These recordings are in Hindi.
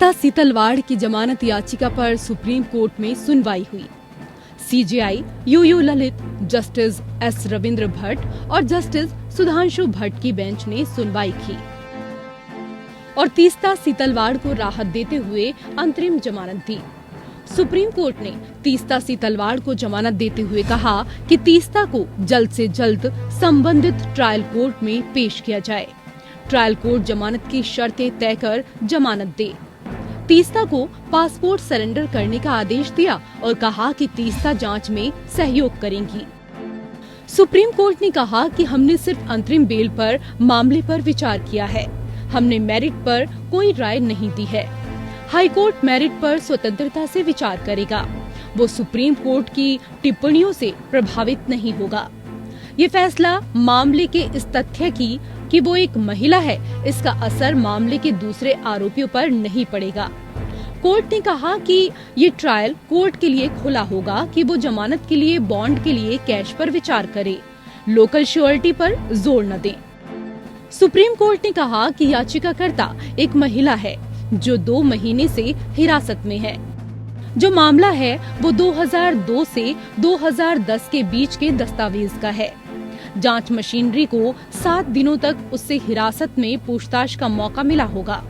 तीस्ता सीतलवाड़ की जमानत याचिका पर सुप्रीम कोर्ट में सुनवाई हुई। CJI UU Lalit, justice S Ravindra Bhat और जस्टिस सुधांशु भट्ट की बेंच ने सुनवाई की और तीस्ता सीतलवाड़ को राहत देते हुए अंतरिम जमानत दी। सुप्रीम कोर्ट ने तीस्ता सीतलवाड़ को जमानत देते हुए कहा कि तीस्ता को जल्द से जल्द संबंधित ट्रायल कोर्ट में पेश किया जाए। ट्रायल कोर्ट जमानत की शर्तें तय कर जमानत दे। तीस्ता को पासपोर्ट सरेंडर करने का आदेश दिया और कहा कि तीस्ता जांच में सहयोग करेंगी। सुप्रीम कोर्ट ने कहा कि हमने सिर्फ अंतरिम बेल पर मामले पर विचार किया है, हमने मेरिट पर कोई राय नहीं दी है। हाई कोर्ट मेरिट पर स्वतंत्रता से विचार करेगा, वो सुप्रीम कोर्ट की टिप्पणियों से प्रभावित नहीं होगा। ये फैसला मामले के इस तथ्य कि वो एक महिला है, इसका असर मामले के दूसरे आरोपियों पर नहीं पड़ेगा। कोर्ट ने कहा कि ये ट्रायल कोर्ट के लिए खुला होगा कि वो जमानत के लिए बॉन्ड के लिए कैश पर विचार करे, लोकल श्योरिटी पर जोर न दें। सुप्रीम कोर्ट ने कहा कि याचिकाकर्ता एक महिला है जो 2 महीने से हिरासत में है। जो मामला है वो 2002 से 2010 के बीच के दस्तावेज का है। जांच मशीनरी को 7 दिनों तक उससे हिरासत में पूछताछ का मौका मिला होगा।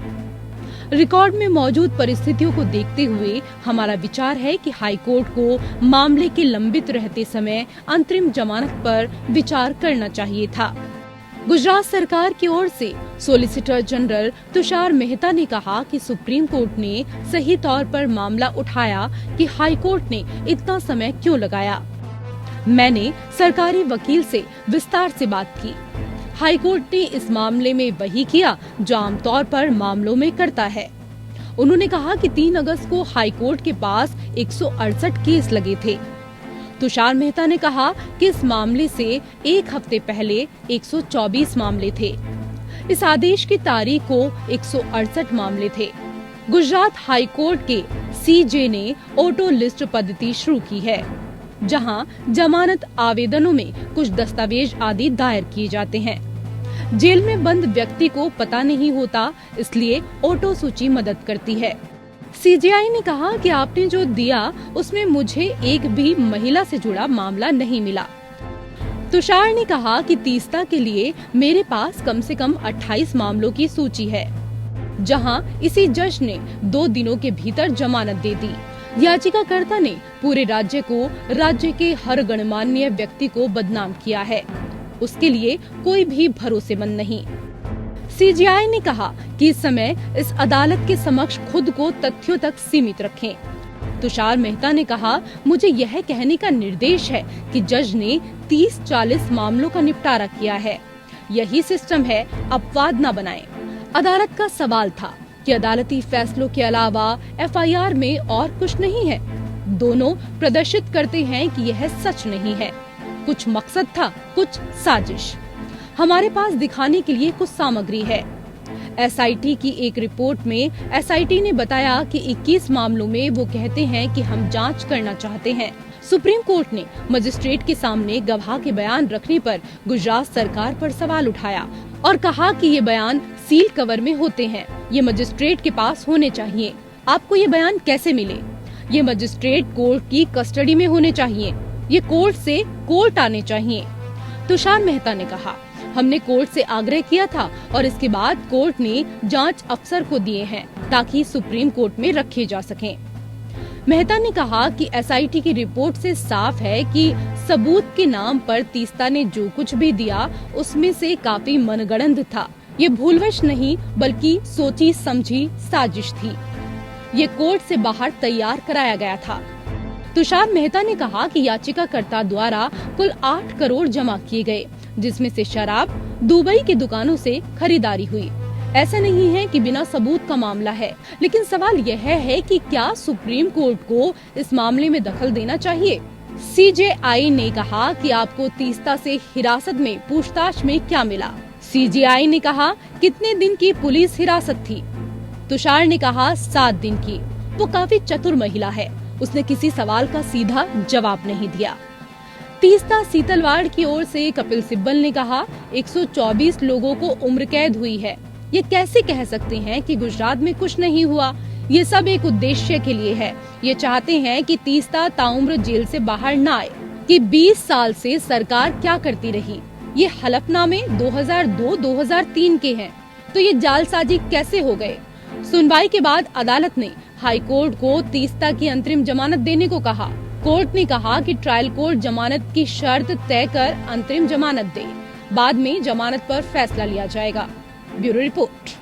रिकॉर्ड में मौजूद परिस्थितियों को देखते हुए हमारा विचार है कि हाई कोर्ट को मामले के लंबित रहते समय अंतरिम जमानत पर विचार करना चाहिए था। गुजरात सरकार की ओर से सॉलिसिटर जनरल तुषार मेहता ने कहा कि सुप्रीम कोर्ट ने सही तौर पर मामला उठाया कि हाई कोर्ट ने इतना समय क्यों लगाया। मैंने सरकारी वकील से विस्तार से बात की। हाई कोर्ट ने इस मामले में वही किया जो आमतौर पर मामलों में करता है। उन्होंने कहा कि 3 अगस्त को हाई कोर्ट के पास 168 केस लगे थे। तुषार मेहता ने कहा कि इस मामले से 1 हफ्ते पहले 124 मामले थे। इस आदेश की तारीख को 168 मामले थे। गुजरात हाई कोर्ट के सीजे ने ऑटो लिस्ट पद्धति शुरू की है, जहां जमानत आवेदनों में कुछ दस्तावेज आदि दायर किए जाते हैं। जेल में बंद व्यक्ति को पता नहीं होता, इसलिए ऑटो सूची मदद करती है। सीजेआई ने कहा कि आपने जो दिया उसमें मुझे एक भी महिला से जुड़ा मामला नहीं मिला। तुषार ने कहा कि तीस्ता के लिए मेरे पास कम से कम 28 मामलों की सूची है, जहां इसी जज ने 2 दिनों के भीतर जमानत दे दी। याचिकाकर्ता ने पूरे राज्य को, राज्य के हर गणमान्य व्यक्ति को बदनाम किया है, उसके लिए कोई भी भरोसेमंद नहीं। सीजेआई ने कहा कि इस समय इस अदालत के समक्ष खुद को तथ्यों तक सीमित रखें। तुषार मेहता ने कहा, मुझे यह कहने का निर्देश है कि जज ने 30-40 मामलों का निपटारा किया है, यही सिस्टम है, अपवाद न बनाएं। अदालत का सवाल था कि अदालती फैसलों के अलावा एफआईआर में और कुछ नहीं है। दोनों प्रदर्शित करते हैं कि यह सच नहीं है। कुछ मकसद था, कुछ साजिश। हमारे पास दिखाने के लिए कुछ सामग्री है। एसआईटी की एक रिपोर्ट में एसआईटी ने बताया कि 21 मामलों में वो कहते हैं कि हम जांच करना चाहते हैं। सुप्रीम कोर्ट ने मजिस्ट्रेट के सामने गवाह के बयान रखने पर गुजरात सरकार पर सवाल उठाया और कहा कि ये बयान सील कवर में होते हैं, ये मजिस्ट्रेट के पास होने चाहिए। आपको ये बयान कैसे मिले? ये मजिस्ट्रेट कोर्ट की कस्टडी में होने चाहिए, ये कोर्ट से कोर्ट आने चाहिए। तुषार मेहता ने कहा, हमने कोर्ट से आग्रह किया था और इसके बाद कोर्ट ने जांच अफसर को दिए हैं ताकि सुप्रीम कोर्ट में रखे जा सकें। मेहता ने कहा कि एसआईटी की रिपोर्ट से साफ है कि सबूत के नाम पर तीस्ता ने जो कुछ भी दिया उसमें से काफी मनगढ़ंत था। ये भूलवश नहीं बल्कि सोची समझी साजिश थी। ये कोर्ट से बाहर तैयार कराया गया था। तुषार मेहता ने कहा कि याचिकाकर्ता द्वारा कुल 8 करोड़ जमा किए गए, जिसमें से शराब दुबई की दुकानों से खरीदारी हुई। ऐसा नहीं है कि बिना सबूत का मामला है, लेकिन सवाल यह है कि क्या सुप्रीम कोर्ट को इस मामले में दखल देना चाहिए? सीजेआई ने कहा कि आपको तीस्ता से हिरासत में पूछताछ में क्या मिला? सीजेआई ने कहा, कितने दिन की पुलिस हिरासत थी? तुषार ने कहा, 7 दिन की। वो काफी चतुर महिला है, उसने किसी सवाल का सीधा जवाब नहीं दिया। तीस्ता सीतलवाड़ की ओर से कपिल सिब्बल ने कहा, 124 लोगों को उम्र कैद हुई है। ये कैसे कह सकते हैं कि गुजरात में कुछ नहीं हुआ? ये सब एक उद्देश्य के लिए है। ये चाहते हैं कि तीस्ता ताउम्र जेल से बाहर न आए। कि 20 साल से सरकार क्या करती रही। ये हलफनामे 2002-2003 के हैं, तो ये जालसाजी कैसे हो गए। सुनवाई के बाद अदालत ने हाई कोर्ट को तीस्ता की अंतरिम जमानत देने को कहा। कोर्ट ने कहा कि ट्रायल कोर्ट जमानत की शर्त तय कर अंतरिम जमानत दे, बाद में जमानत पर फैसला लिया जाएगा। Bureau report.